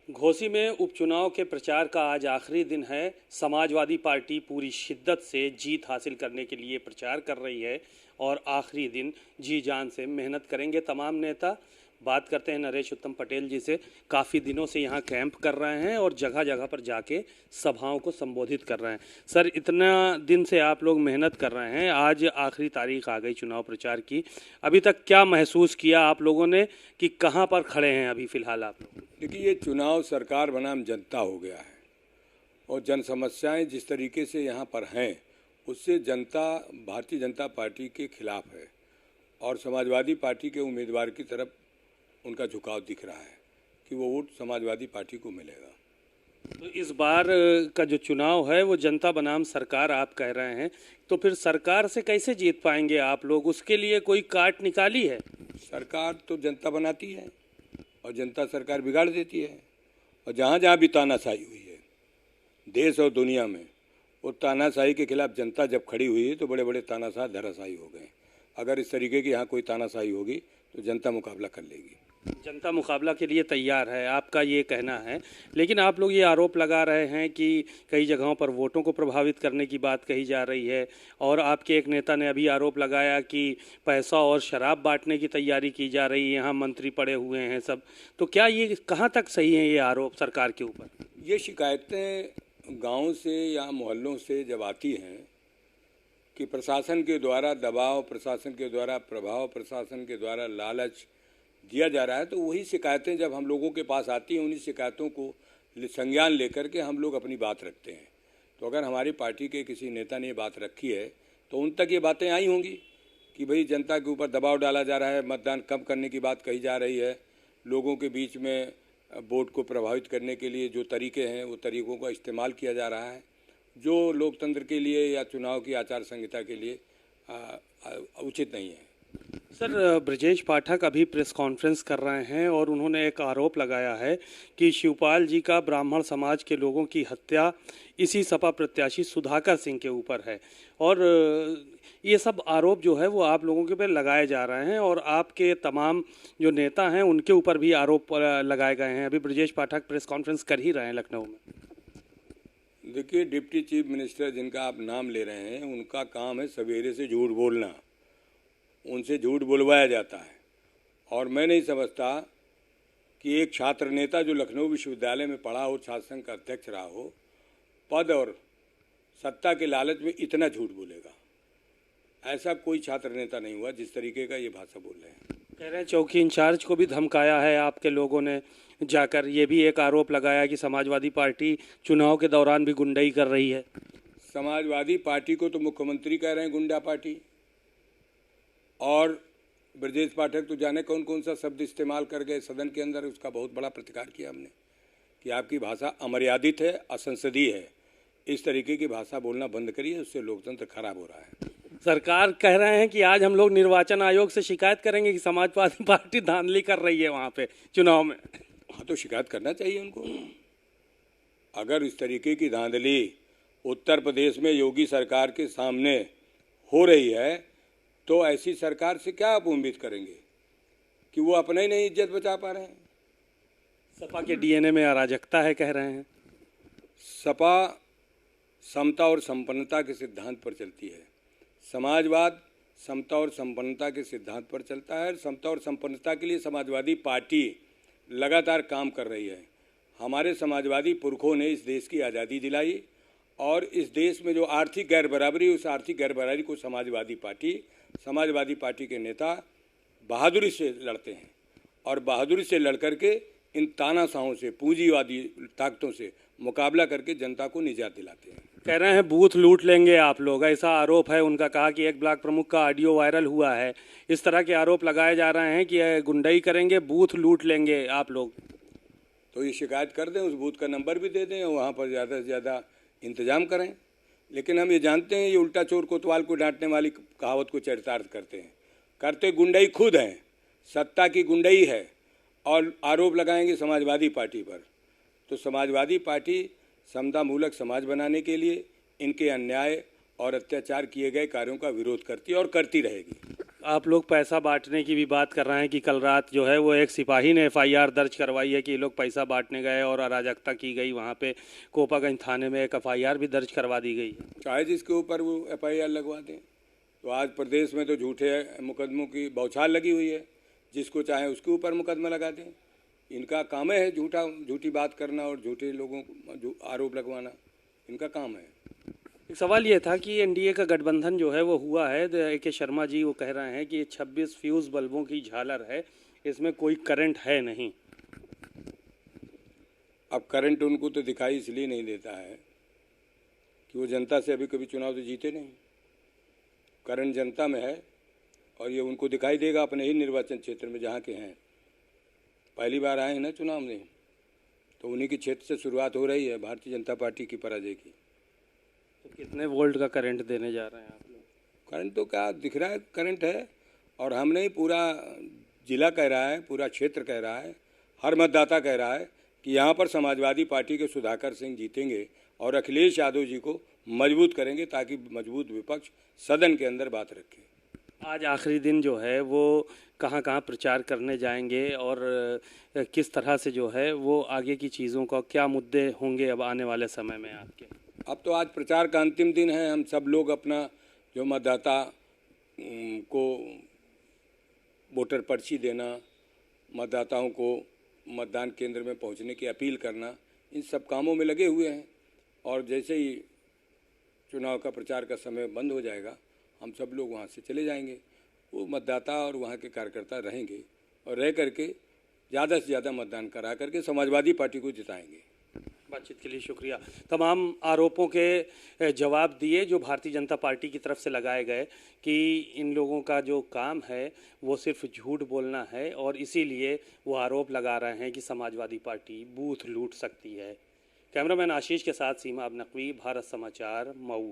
घोसी में उपचुनाव के प्रचार का आज आखिरी दिन है। समाजवादी पार्टी पूरी शिद्दत से जीत हासिल करने के लिए प्रचार कर रही है और आखिरी दिन जी जान से मेहनत करेंगे तमाम नेता। बात करते हैं नरेश उत्तम पटेल जी से। काफ़ी दिनों से यहाँ कैंप कर रहे हैं और जगह जगह पर जाके सभाओं को संबोधित कर रहे हैं। सर, इतना दिन से आप लोग मेहनत कर रहे हैं, आज आखिरी तारीख आ गई चुनाव प्रचार की, अभी तक क्या महसूस किया आप लोगों ने कि कहाँ पर खड़े हैं अभी फ़िलहाल आप लोग? देखिए, ये चुनाव सरकार बनाम जनता हो गया है और जन समस्याएं जिस तरीके से यहाँ पर हैं उससे जनता भारतीय जनता पार्टी के खिलाफ है और समाजवादी पार्टी के उम्मीदवार की तरफ उनका झुकाव दिख रहा है कि वो वोट समाजवादी पार्टी को मिलेगा। तो इस बार का जो चुनाव है वो जनता बनाम सरकार आप कह रहे हैं, तो फिर सरकार से कैसे जीत पाएंगे आप लोग? उसके लिए कोई काट निकाली है? सरकार तो जनता बनाती है और जनता सरकार बिगाड़ देती है। और जहाँ जहाँ भी तानाशाही हुई है देश और दुनिया में, वो तानाशाही के खिलाफ जनता जब खड़ी हुई है तो बड़े बड़े तानाशाह धराशायी हो गए। अगर इस तरीके की यहाँ कोई तानाशाही होगी तो जनता मुकाबला कर लेगी। जनता मुकाबला के लिए तैयार है, आपका ये कहना है। लेकिन आप लोग ये आरोप लगा रहे हैं कि कई जगहों पर वोटों को प्रभावित करने की बात कही जा रही है और आपके एक नेता ने अभी आरोप लगाया कि पैसा और शराब बांटने की तैयारी की जा रही है, यहाँ मंत्री पड़े हुए हैं सब। तो क्या ये कहाँ तक सही है ये आरोप सरकार के ऊपर? ये शिकायतें गाँव से या मोहल्लों से जब आती हैं कि प्रशासन के द्वारा दबाव, प्रशासन के द्वारा प्रभाव, प्रशासन के द्वारा लालच दिया जा रहा है, तो वही शिकायतें जब हम लोगों के पास आती हैं उन्हीं शिकायतों को संज्ञान लेकर के हम लोग अपनी बात रखते हैं। तो अगर हमारी पार्टी के किसी नेता ने ये बात रखी है तो उन तक ये बातें आई होंगी कि भाई जनता के ऊपर दबाव डाला जा रहा है, मतदान कम करने की बात कही जा रही है, लोगों के बीच में वोट को प्रभावित करने के लिए जो तरीके हैं वो तरीक़ों का इस्तेमाल किया जा रहा है, जो लोकतंत्र के लिए या चुनाव की आचार संहिता के लिए उचित नहीं है। सर, ब्रजेश पाठक अभी प्रेस कॉन्फ्रेंस कर रहे हैं और उन्होंने एक आरोप लगाया है कि शिवपाल जी का ब्राह्मण समाज के लोगों की हत्या इसी सपा प्रत्याशी सुधाकर सिंह के ऊपर है और ये सब आरोप जो है वो आप लोगों के ऊपर लगाए जा रहे हैं और आपके तमाम जो नेता हैं उनके ऊपर भी आरोप लगाए गए हैं। अभी ब्रजेश पाठक प्रेस कॉन्फ्रेंस कर ही रहे हैं लखनऊ में। देखिए, डिप्टी चीफ मिनिस्टर जिनका आप नाम ले रहे हैं उनका काम है सवेरे से झूठ बोलना, उनसे झूठ बुलवाया जाता है। और मैं नहीं समझता कि एक छात्र नेता जो लखनऊ विश्वविद्यालय में पढ़ा हो, छात्र संघ का अध्यक्ष रहा हो, पद और सत्ता के लालच में इतना झूठ बोलेगा। ऐसा कोई छात्र नेता नहीं हुआ जिस तरीके का ये भाषा बोल रहे हैं। कह रहे हैं चौकी इंचार्ज को भी धमकाया है आपके लोगों ने जाकर, ये भी एक आरोप लगाया कि समाजवादी पार्टी चुनाव के दौरान भी गुंडाई कर रही है। समाजवादी पार्टी को तो मुख्यमंत्री कह रहे हैं गुंडा पार्टी, और ब्रजेश पाठक तो जाने कौन कौन सा शब्द इस्तेमाल कर गए सदन के अंदर। उसका बहुत बड़ा प्रतिकार किया हमने कि आपकी भाषा अमर्यादित है, असंसदीय है, इस तरीके की भाषा बोलना बंद करिए, उससे लोकतंत्र खराब हो रहा है। सरकार कह रहे हैं कि आज हम लोग निर्वाचन आयोग से शिकायत करेंगे कि समाजवादी पार्टी धांधली कर रही है वहाँ पे चुनाव में। हाँ, तो शिकायत करना चाहिए उनको। अगर इस तरीके की धांधली उत्तर प्रदेश में योगी सरकार के सामने हो रही है तो ऐसी सरकार से क्या आप उम्मीद करेंगे कि वो अपना ही नहीं इज्जत बचा पा रहे हैं। सपा के डीएनए में अराजकता है कह रहे हैं। सपा समता और संपन्नता के सिद्धांत पर चलती है, समाजवाद समता और संपन्नता के सिद्धांत पर चलता है। समता और संपन्नता के लिए समाजवादी पार्टी लगातार काम कर रही है। हमारे समाजवादी पुरखों ने इस देश की आज़ादी दिलाई और इस देश में जो आर्थिक गैरबराबरी, उस आर्थिक गैरबराबरी को समाजवादी पार्टी के नेता बहादुरी से लड़ते हैं और बहादुरी से लड़ करके इन तानाशाहों से, पूंजीवादी ताकतों से मुकाबला करके जनता को निजात दिलाते हैं। कह रहे हैं बूथ लूट लेंगे आप लोग, ऐसा आरोप है उनका। कहा कि एक ब्लॉक प्रमुख का ऑडियो वायरल हुआ है। इस तरह के आरोप लगाए जा रहे हैं कि गुंडाई करेंगे, बूथ लूट लेंगे आप लोग। तो ये शिकायत कर दें, उस बूथ का नंबर भी दे दें और वहाँ पर ज़्यादा से ज़्यादा इंतजाम करें। लेकिन हम ये जानते हैं ये उल्टा चोर कोतवाल को डांटने वाली कहावत को चरितार्थ करते हैं। करते गुंडाई खुद हैं, सत्ता की गुंडाई है और आरोप लगाएंगे समाजवादी पार्टी पर। तो समाजवादी पार्टी समतामूलक समाज बनाने के लिए इनके अन्याय और अत्याचार किए गए कार्यों का विरोध करती है और करती रहेगी। आप लोग पैसा बांटने की भी बात कर रहे हैं कि कल रात जो है वो एक सिपाही ने एफआईआर दर्ज करवाई है कि ये लोग पैसा बांटने गए और अराजकता की गई। वहाँ पे कोपागंज थाने में एक एफआईआर भी दर्ज करवा दी गई है। चाहे जिसके ऊपर वो एफआईआर लगवा दें। तो आज प्रदेश में तो झूठे मुकदमों की बौछार लगी हुई है, जिसको चाहे उसके ऊपर मुकदमा लगा दें। इनका काम है झूठी बात करना और झूठे लोगों को आरोप लगवाना, इनका काम है। एक सवाल ये था कि एनडीए का गठबंधन जो है वो हुआ है। ए.के. शर्मा जी वो कह रहे हैं कि ये 26 फ्यूज बल्बों की झालर है, इसमें कोई करंट है नहीं। अब करंट उनको तो दिखाई इसलिए नहीं देता है कि वो जनता से अभी कभी चुनाव तो जीते नहीं। करंट जनता में है और ये उनको दिखाई देगा अपने ही निर्वाचन क्षेत्र में जहाँ के हैं। पहली बार आए हैं ना चुनाव में, तो उन्हीं के क्षेत्र से शुरुआत हो रही है भारतीय जनता पार्टी की पराजय की। तो कितने वोल्ट का करंट देने जा रहे हैं आप लोग? करंट तो क्या दिख रहा है, करंट है। और हम नहीं, पूरा जिला कह रहा है, पूरा क्षेत्र कह रहा है, हर मतदाता कह रहा है कि यहाँ पर समाजवादी पार्टी के सुधाकर सिंह जीतेंगे और अखिलेश यादव जी को मजबूत करेंगे ताकि मजबूत विपक्ष सदन के अंदर बात रखे। आज आखिरी दिन जो है वो कहाँ कहाँ प्रचार करने जाएंगे और किस तरह से जो है वो आगे की चीज़ों का क्या मुद्दे होंगे अब आने वाले समय में आपके? अब तो आज प्रचार का अंतिम दिन है। हम सब लोग अपना जो मतदाता को वोटर पर्ची देना, मतदाताओं को मतदान केंद्र में पहुंचने की अपील करना, इन सब कामों में लगे हुए हैं। और जैसे ही चुनाव का प्रचार का समय बंद हो जाएगा, हम सब लोग वहां से चले जाएंगे। वो मतदाता और वहां के कार्यकर्ता रहेंगे और रह करके ज़्यादा से ज़्यादा मतदान करा करके समाजवादी पार्टी को जिताएंगे। बातचीत के लिए शुक्रिया। तमाम आरोपों के जवाब दिए जो भारतीय जनता पार्टी की तरफ से लगाए गए कि इन लोगों का जो काम है वो सिर्फ झूठ बोलना है और इसीलिए वो आरोप लगा रहे हैं कि समाजवादी पार्टी बूथ लूट सकती है। कैमरामैन आशीष के साथ सीमा अब नकवी, भारत समाचार, मऊ।